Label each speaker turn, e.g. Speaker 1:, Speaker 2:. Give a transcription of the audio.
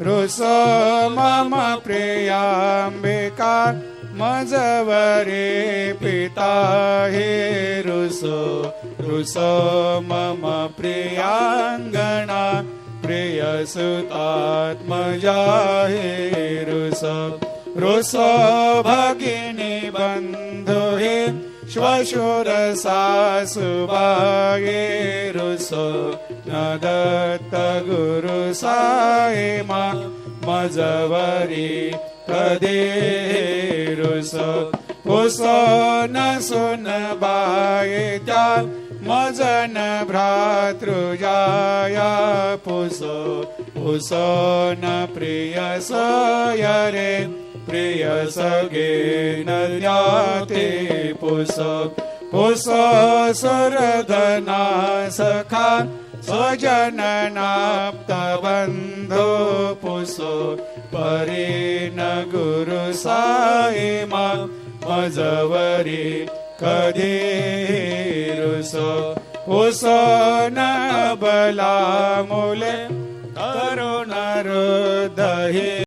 Speaker 1: रुसो मम प्रियांबिका मजवरे पिता हे रुसो रुसो मम प्रियांगणा प्रियसुतात्मजा हे रुसो रुसो भगिनी बंधु हे श्वशुर सासुबागे रुसो न दत्त गुरु सायमा मजवरी कदे रुसो पुसो न सुन बाये त्या मजन भ्रातृजाया पुसो पुसो न प्रिय सयरे प्रिय सगे न ज्ञाते पुसो पुसो सुरधना सखा स्वजननाप्त बंधो पुसो परे न गुरु सायमा मजवरी कधी रुसो पुसो न बला मुले करुण हृदये